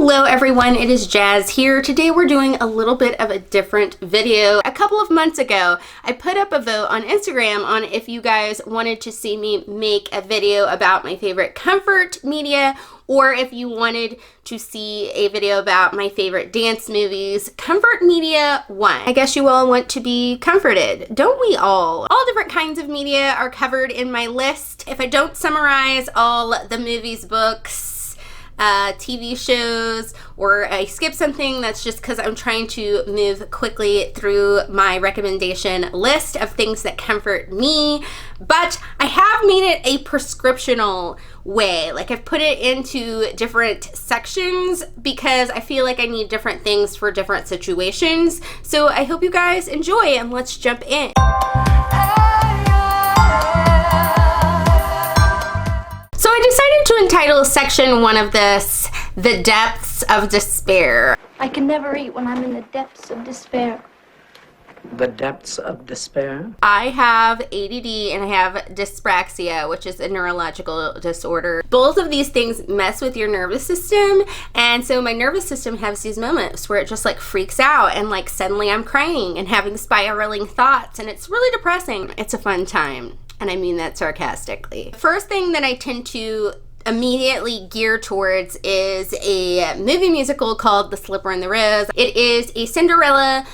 Hello everyone, it is Jazz here. Today we're doing a little bit of a different video. A couple of months ago, I put up a vote on Instagram on if you guys wanted to see me make a video about my favorite comfort media or if you wanted to see a video about my favorite dance movies. Comfort media won. I guess you all want to be comforted, don't we all? All different kinds of media are covered in my list. If I don't summarize all the movies, books, TV shows, or I skip something, that's just because I'm trying to move quickly through my recommendation list of things that comfort me. But I have made it a prescriptional way. Like, I've put it into different sections because I feel like I need different things for different situations. So I hope you guys enjoy, and let's jump in. So I decided to entitle section 1 of this, The Depths of Despair. I can never eat when I'm in the depths of despair. The depths of despair? I have ADD and I have dyspraxia, which is a neurological disorder. Both of these things mess with your nervous system, and so my nervous system has these moments where it just like freaks out and like suddenly I'm crying and having spiraling thoughts, and it's really depressing. It's a fun time. And I mean that sarcastically. First thing that I tend to immediately gear towards is a movie musical called The Slipper and the Rose. It is a Cinderella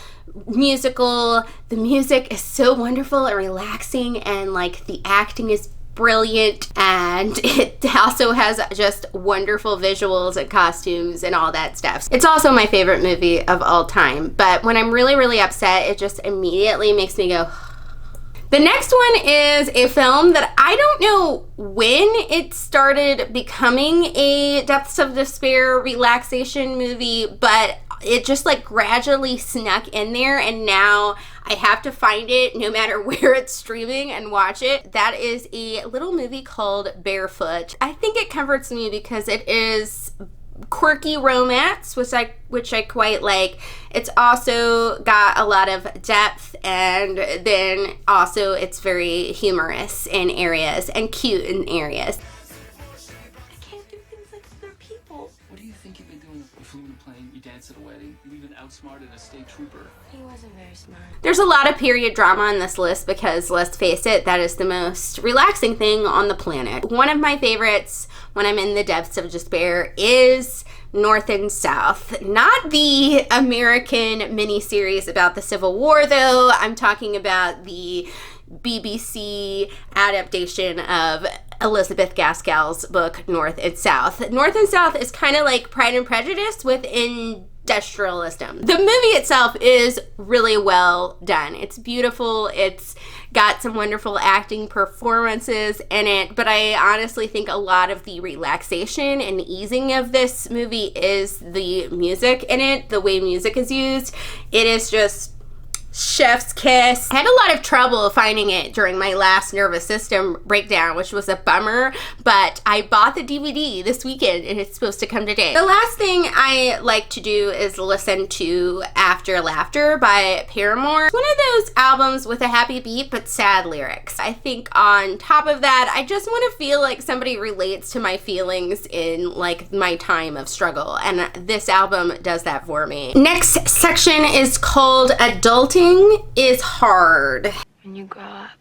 musical. The music is so wonderful and relaxing, and like the acting is brilliant, and it also has just wonderful visuals and costumes and all that stuff. It's also my favorite movie of all time, but when I'm really, really upset, it just immediately makes me go. The next one is a film that I don't know when it started becoming a Depths of Despair relaxation movie, but it just like gradually snuck in there, and now I have to find it no matter where it's streaming and watch it. That is a little movie called Barefoot. I think it comforts me because it is quirky romance, which I quite like. It's also got a lot of depth, and then also it's very humorous in areas and cute in areas. I can't do things like other people. What do you think you've been doing? You flew in a plane, you danced at a wedding, you even outsmarted a state trooper. He wasn't very smart. There's a lot of period drama on this list because, let's face it, that is the most relaxing thing on the planet. One of my favorites when I'm in the depths of despair is North and South. Not the American miniseries about the Civil War, though. I'm talking about the BBC adaptation of Elizabeth Gaskell's book, North and South. North and South is kind of like Pride and Prejudice with industrialism. The movie itself is really well done. It's beautiful. It's got some wonderful acting performances in it, but I honestly think a lot of the relaxation and easing of this movie is the music in it, the way music is used. It is just chef's kiss. I had a lot of trouble finding it during my last nervous system breakdown, which was a bummer, but I bought the DVD this weekend and it's supposed to come today. The last thing I like to do is listen to After Laughter by Paramore. It's one of those albums with a happy beat but sad lyrics. I think on top of that, I just want to feel like somebody relates to my feelings in like my time of struggle, and this album does that for me. Next section is called Adulting is Hard. When you grow up,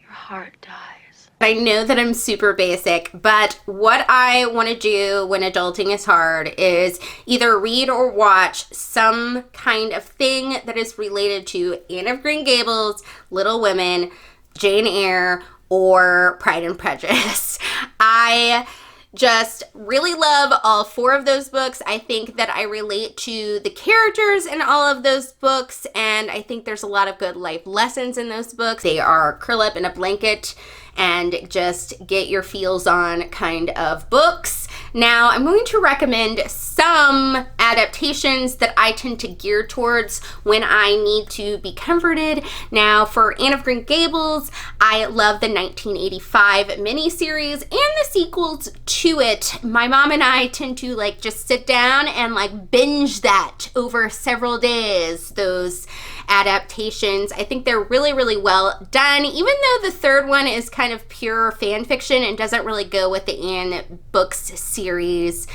your heart dies. I know that I'm super basic, but what I want to do when adulting is hard is either read or watch some kind of thing that is related to Anne of Green Gables, Little Women, Jane Eyre, or Pride and Prejudice. I just really love all 4 of those books. I think that I relate to the characters in all of those books, and I think there's a lot of good life lessons in those books. They are curl up in a blanket and just get your feels on kind of books. Now, I'm going to recommend some adaptations that I tend to gear towards when I need to be comforted. Now, for Anne of Green Gables, I love the 1985 miniseries and the sequels to it. My mom and I tend to like just sit down and like binge that over several days, those adaptations. I think they're really, really well done, even though the third one is kind of pure fan fiction and doesn't really go with the Anne books series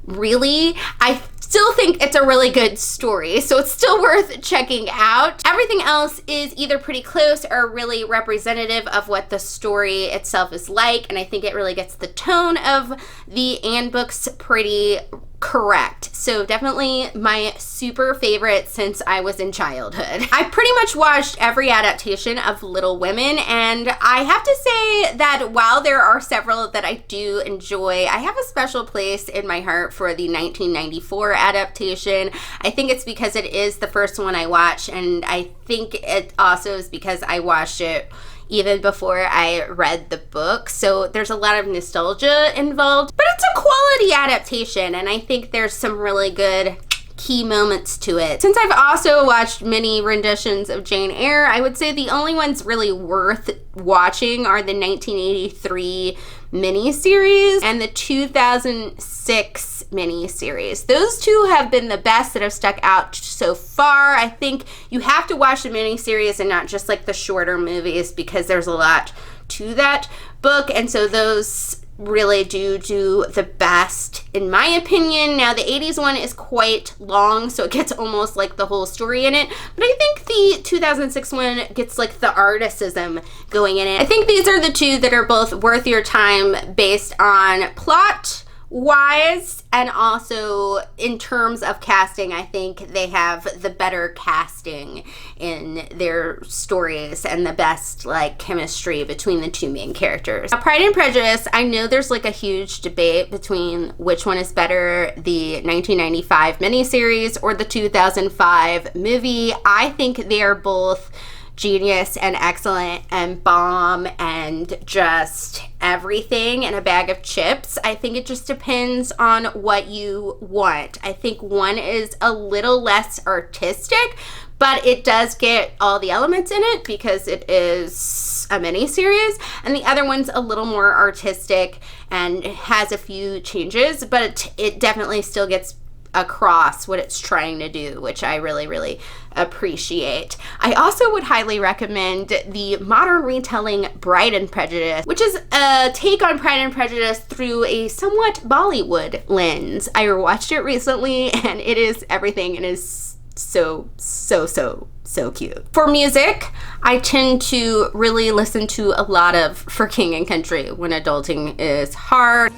really, I still think it's a really good story, so it's still worth checking out. Everything else is either pretty close or really representative of what the story itself is like, and I think it really gets the tone of the Anne books pretty correct. So definitely my super favorite since I was in childhood. I pretty much watched every adaptation of Little Women, and I have to say that while there are several that I do enjoy, I have a special place in my heart for the 1994 adaptation. I think it's because it is the first one I watched, and I think it also is because I watched it even before I read the book. So there's a lot of nostalgia involved, but it's a quality adaptation, and I think there's some really good key moments to it. Since I've also watched many renditions of Jane Eyre, I would say the only ones really worth watching are the 1983 miniseries and the 2006 miniseries. Those two have been the best that have stuck out so far. I think you have to watch the miniseries and not just like the shorter movies, because there's a lot to that book, and so those really do the best in my opinion. Now the 80s one is quite long, so it gets almost like the whole story in it, but I think the 2006 one gets like the articism going in it. I think these are the two that are both worth your time based on plot wise, and also in terms of casting. I think they have the better casting in their stories and the best like chemistry between the two main characters. Now, Pride and Prejudice, I know there's like a huge debate between which one is better, the 1995 miniseries or the 2005 movie. I think they are both genius and excellent and bomb and just everything in a bag of chips. I think it just depends on what you want. I think one is a little less artistic, but it does get all the elements in it because it is a mini series, and the other one's a little more artistic and has a few changes, but it definitely still gets across what it's trying to do, which I really, really appreciate. I also would highly recommend the modern retelling Bride and Prejudice, which is a take on Pride and Prejudice through a somewhat Bollywood lens. I rewatched it recently, and it is everything, and is so cute. For music, I tend to really listen to a lot of For King and Country when adulting is hard.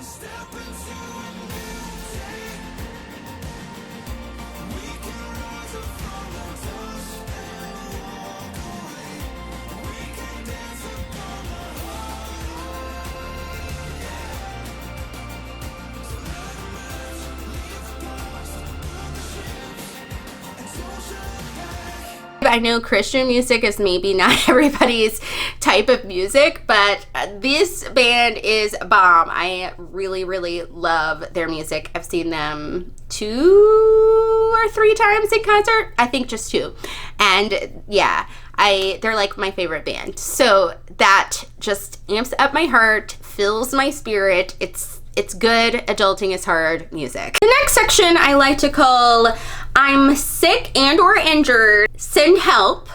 I know Christian music is maybe not everybody's type of music, but this band is bomb. I really, really love their music. I've seen them 2 or 3 times in concert. I think just 2. And yeah, they're like my favorite band. So that just amps up my heart, fills my spirit. It's good, adulting is hard music. The next section I like to call I'm sick and or injured, send help,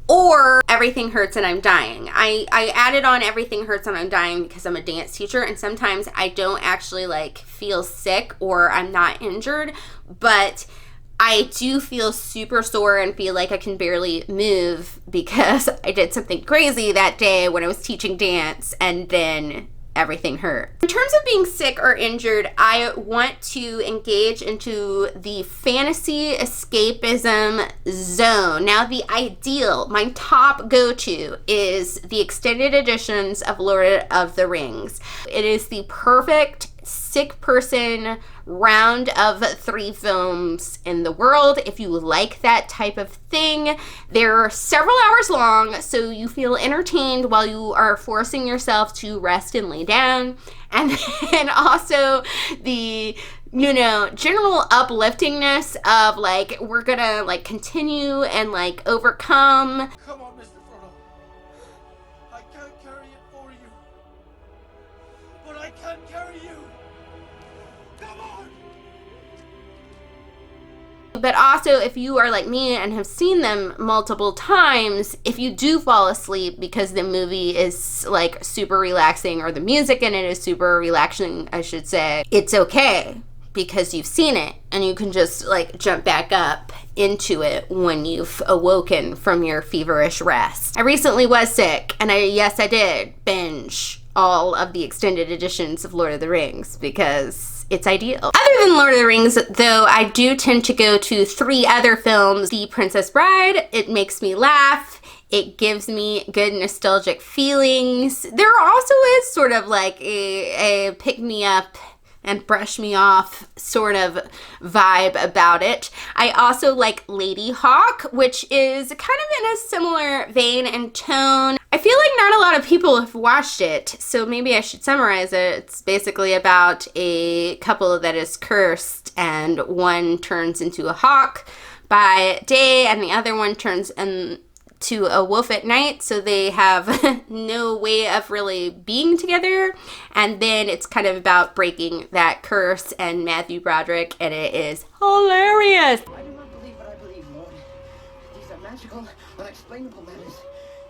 or everything hurts and I'm dying. I added on everything hurts and I'm dying because I'm a dance teacher, and sometimes I don't actually like feel sick or I'm not injured, but I do feel super sore and feel like I can barely move because I did something crazy that day when I was teaching dance, and then everything hurt. In terms of being sick or injured, I want to engage into the fantasy escapism zone. Now, the ideal, my top go-to is the extended editions of Lord of the Rings. It is the perfect sick person round of 3 films in the world. If you like that type of thing, they're several hours long, so you feel entertained while you are forcing yourself to rest and lay down. And then also the general upliftingness of like, we're gonna like continue and like overcome. Come on, Mr. Frodo. I can't carry it for you, but I can carry you. Come on! But also, if you are like me and have seen them multiple times, if you do fall asleep because the movie is like super relaxing, or the music in it is super relaxing, I should say, it's okay. because you've seen it and you can just like jump back up into it when you've awoken from your feverish rest. I recently was sick and I did binge all of the extended editions of Lord of the Rings because it's ideal. Other than Lord of the Rings, though, I do tend to go to 3 other films. The Princess Bride, it makes me laugh. It gives me good nostalgic feelings. There also is sort of like a pick-me-up and brush me off sort of vibe about it. I also like Lady Hawk, which is kind of in a similar vein and tone. I feel like not a lot of people have watched it, so maybe I should summarize it. It's basically about a couple that is cursed, and one turns into a hawk by day, and the other one turns into a wolf at night, so they have no way of really being together. And then it's kind of about breaking that curse, and Matthew Broderick, and it is hilarious. I do not believe what I believe, Lord. These are magical, unexplainable matters,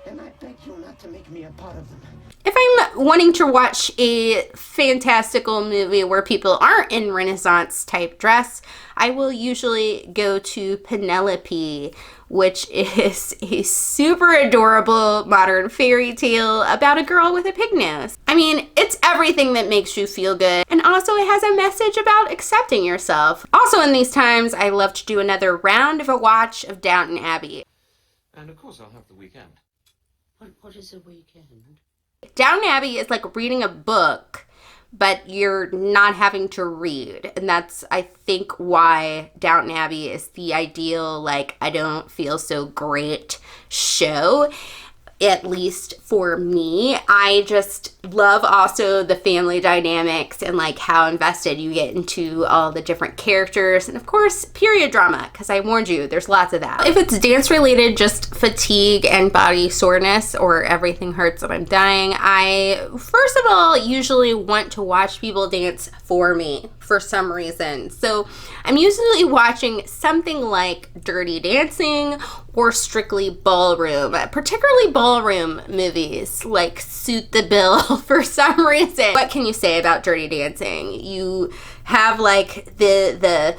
and I beg you not to make me a part of them. If I'm wanting to watch a fantastical movie where people aren't in Renaissance type dress, I will usually go to Penelope, which is a super adorable modern fairy tale about a girl with a pig nose. I mean, it's everything that makes you feel good, and also it has a message about accepting yourself. Also in these times, I love to do another round of a watch of Downton Abbey. And of course I'll have the weekend. What is a weekend? Downton Abbey is like reading a book, but you're not having to read. And that's, I think, why Downton Abbey is the ideal, like, I don't feel so great show. At least for me. I just love also the family dynamics and like how invested you get into all the different characters, and of course period drama, because I warned you there's lots of that. If it's dance related, just fatigue and body soreness or everything hurts and I'm dying, I first of all usually want to watch people dance for me for some reason. So I'm usually watching something like Dirty Dancing or Strictly Ballroom, particularly ballroom movies like suit the bill for some reason. What can you say about Dirty Dancing? You have like the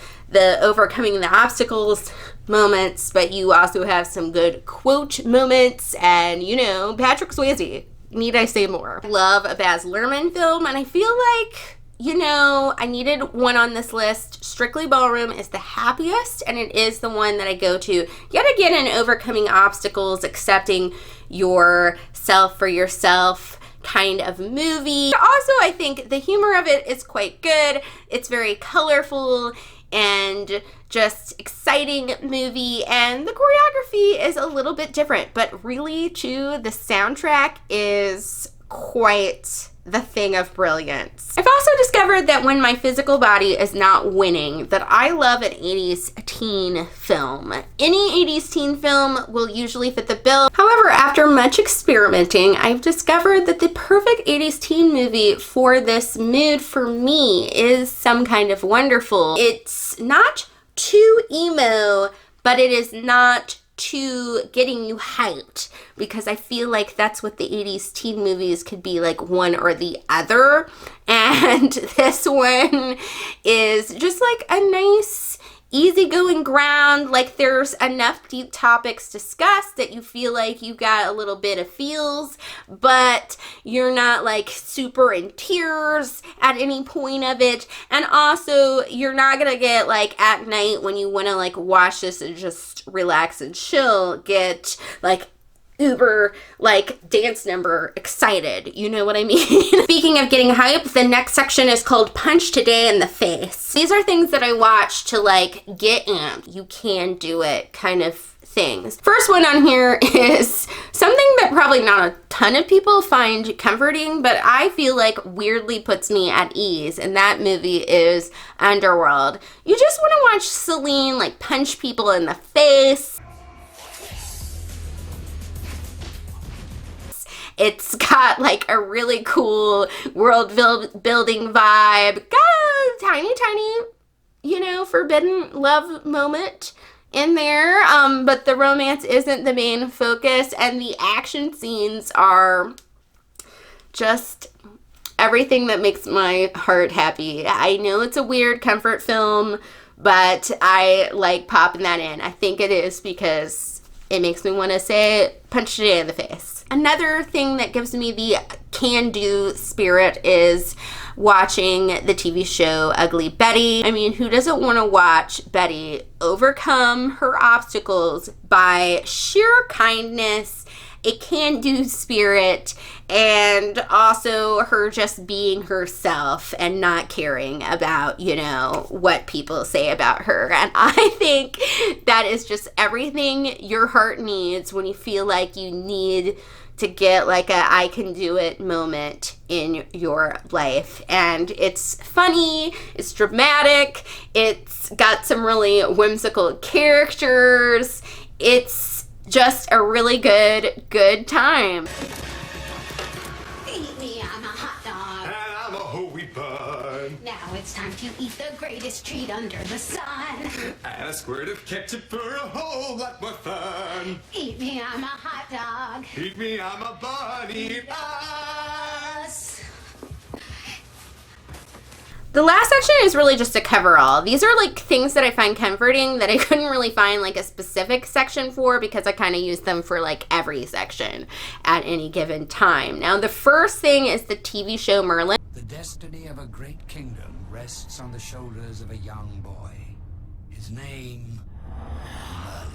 overcoming the obstacles moments, but you also have some good quote moments, and you know, Patrick Swayze. Need I say more? Love a Baz Luhrmann film, and I feel like, you know, I needed one on this list. Strictly Ballroom is the happiest, and it is the one that I go to. Yet again, in overcoming obstacles, accepting yourself for yourself kind of movie. Also, I think the humor of it is quite good. It's very colorful and just exciting movie, and the choreography is a little bit different, but really too, the soundtrack is quite the thing of brilliance. I've also discovered that when my physical body is not winning, that I love an 80s teen film. Any 80s teen film will usually fit the bill. However, after much experimenting, I've discovered that the perfect 80s teen movie for this mood for me is Some Kind of Wonderful. It's not too emo, but it is not to getting you hyped, because I feel like that's what the 80s teen movies could be, like one or the other, and this one is just like a nice easygoing ground. Like there's enough deep topics discussed that you feel like you got a little bit of feels, but you're not like super in tears at any point of it. And also you're not gonna get like at night when you want to like watch this and just relax and chill, get like uber like dance number excited, you know what I mean? Speaking of getting hype, the next section is called Punch Today in the Face. These are things that I watch to like get amped, you can do it kind of things. First one on here is something that probably not a ton of people find comforting, but I feel like weirdly puts me at ease, and that movie is Underworld. You just want to watch Celine like punch people in the face. It's got like a really cool world building vibe. Got a tiny, you know, forbidden love moment in there. But the romance isn't the main focus, and the action scenes are just everything that makes my heart happy. I know it's a weird comfort film, but I like popping that in. I think it is because it makes me want to say, punch it in the face. Another thing that gives me the can-do spirit is watching the TV show Ugly Betty. I mean, who doesn't want to watch Betty overcome her obstacles by sheer kindness, a can-do spirit, and also her just being herself and not caring about, you know, what people say about her. And I think that is just everything your heart needs when you feel like you need to get like a I can do it moment in your life. And it's funny, it's dramatic, it's got some really whimsical characters, it's just a really good time. Eat me, I'm a hot dog. And I'm a whole wheat bun. Now it's time to eat the greatest treat under the sun. And a squirt of ketchup for a whole lot more fun. Eat me, I'm a hot dog. Eat me, I'm a bun. Eat us. The last section is really just a coverall. These are like things that I find comforting that I couldn't really find like a specific section for because I kind of use them for like every section at any given time. Now, the first thing is the TV show Merlin. The destiny of a great kingdom rests on the shoulders of a young boy. His name, Merlin.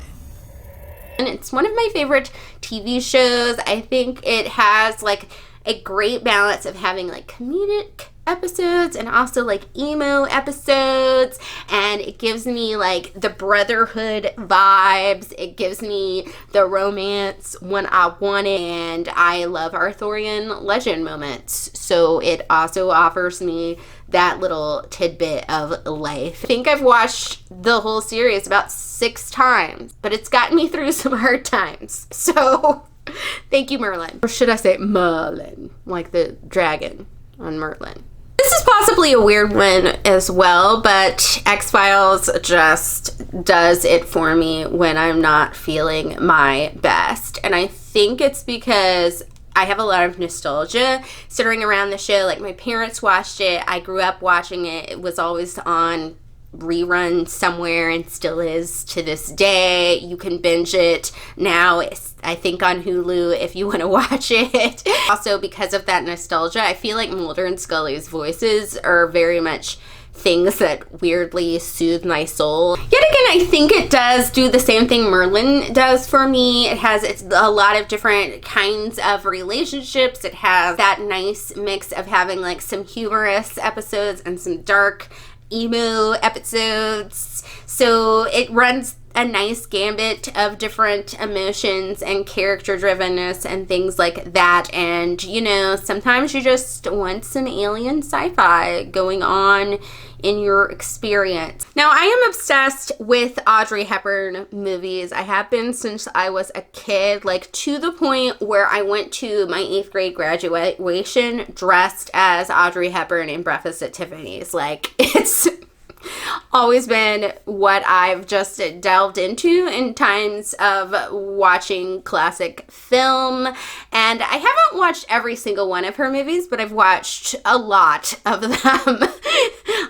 And it's one of my favorite TV shows. I think it has like a great balance of having like comedic episodes and also like emo episodes, and it gives me like the brotherhood vibes, it gives me the romance when I want it, and I love Arthurian legend moments, so it also offers me that little tidbit of life. I think I've watched the whole series about 6 times, but it's gotten me through some hard times, so thank you, Merlin. Or should I say Merlin, like the dragon on Merlin. This is possibly a weird one as well, but X-Files just does it for me when I'm not feeling my best. And I think it's because I have a lot of nostalgia centering around the show. Like, my parents watched it. I grew up watching it. It was always on rerun somewhere and still is to this day. You can binge it now, I think, on Hulu if you want to watch it. Also, because of that nostalgia, I feel like Mulder and Scully's voices are very much things that weirdly soothe my soul. Yet again, I think it does do the same thing Merlin does for me. It's a lot of different kinds of relationships. It has that nice mix of having like some humorous episodes and some dark emo episodes, so it runs a nice gambit of different emotions and character drivenness and things like that. And you know, sometimes you just want some alien sci-fi going on in your experience. Now, I am obsessed with Audrey Hepburn movies. I have been since I was a kid, like to the point where I went to my 8th grade graduation dressed as Audrey Hepburn in Breakfast at Tiffany's. Like, it's always been what I've just delved into in times of watching classic film. And I haven't watched every single one of her movies, but I've watched a lot of them.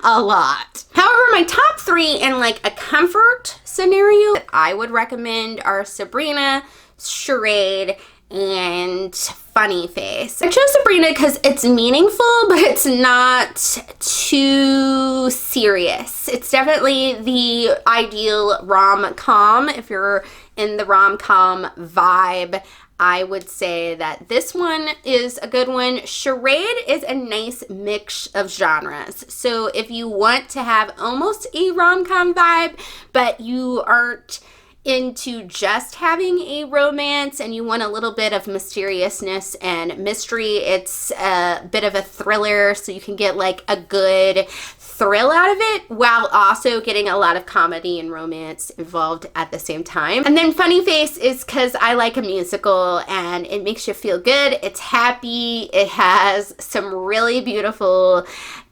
A lot. However, my top 3 in like a comfort scenario that I would recommend are Sabrina, Charade, and Funny Face. I chose Sabrina because it's meaningful, but it's not too serious. It's definitely the ideal rom-com. If you're in the rom-com vibe, I would say that this one is a good one. Charade is a nice mix of genres. So if you want to have almost a rom-com vibe, but you aren't into just having a romance and you want a little bit of mysteriousness and mystery, it's a bit of a thriller, so you can get like a good thrill out of it while also getting a lot of comedy and romance involved at the same time. And then Funny Face is because I like a musical and it makes you feel good. It's happy. It has some really beautiful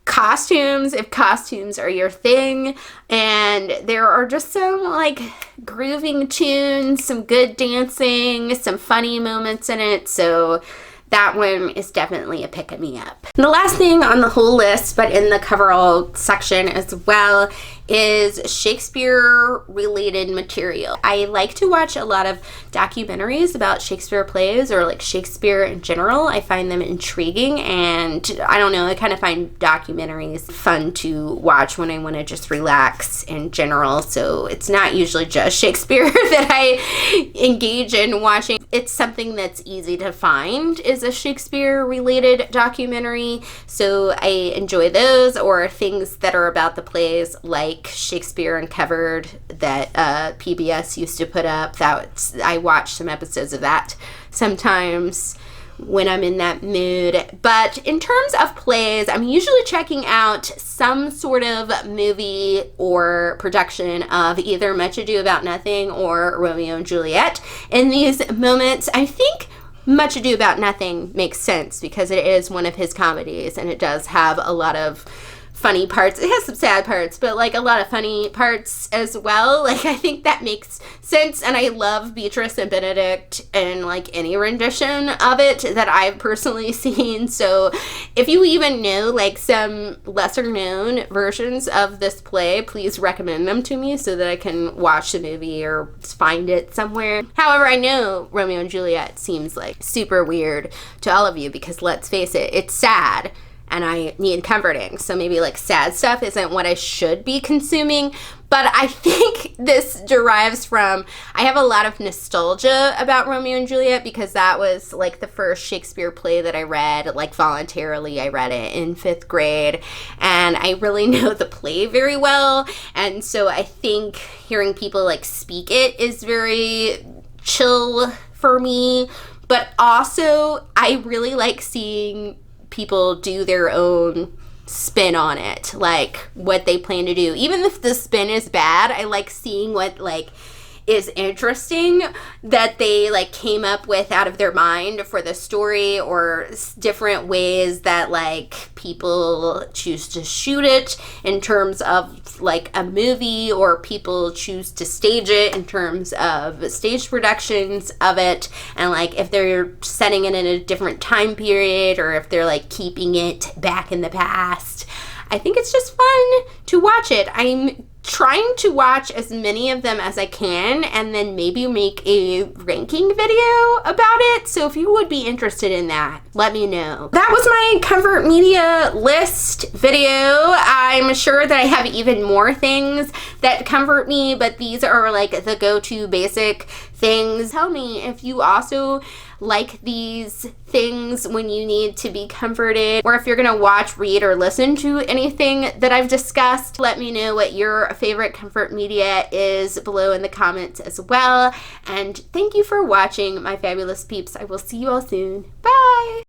costumes, if costumes are your thing, and there are just some like grooving tunes, some good dancing, some funny moments in it, so that one is definitely a pick-me-up. The last thing on the whole list, but in the coverall section as well, is Shakespeare-related material. I like to watch a lot of documentaries about Shakespeare plays or like Shakespeare in general. I find them intriguing, and I don't know, I kind of find documentaries fun to watch when I want to just relax in general. So it's not usually just Shakespeare that I engage in watching. It's something that's easy to find is a Shakespeare-related documentary, so I enjoy those, or things that are about the plays like Shakespeare Uncovered that PBS used to put up. I watch some episodes of that sometimes when I'm in that mood. But in terms of plays, I'm usually checking out some sort of movie or production of either Much Ado About Nothing or Romeo and Juliet. In these moments, I think Much Ado About Nothing makes sense because it is one of his comedies, and it does have a lot of funny parts. It has some sad parts, but like a lot of funny parts as well. Like, I think that makes sense, and I love Beatrice and Benedict and like any rendition of it that I've personally seen. So if you even know like some lesser known versions of this play, please recommend them to me so that I can watch the movie or find it somewhere. However, I know Romeo and Juliet seems like super weird to all of you because let's face it, it's sad and I need comforting. So maybe like sad stuff isn't what I should be consuming. But I think this derives from, I have a lot of nostalgia about Romeo and Juliet because that was like the first Shakespeare play that I read, like voluntarily. I read it in 5th grade, and I really know the play very well. And so I think hearing people like speak it is very chill for me. But also, I really like seeing people do their own spin on it, like what they plan to do. Even if the spin is bad, I like seeing what like is interesting that they like came up with out of their mind for the story, or different ways that like people choose to shoot it in terms of like a movie, or people choose to stage it in terms of stage productions of it, and like if they're setting it in a different time period or if they're like keeping it back in the past. I think it's just fun to watch it. I'm trying to watch as many of them as I can and then maybe make a ranking video about it. So if you would be interested in that, let me know. That was my comfort media list video. I'm sure that I have even more things that comfort me, but these are like the go-to basic things. Tell me if you also like these things when you need to be comforted, or if you're gonna watch, read, or listen to anything that I've discussed. Let me know what your favorite comfort media is below in the comments as well. And thank you for watching, my fabulous peeps. I will see you all soon. Bye!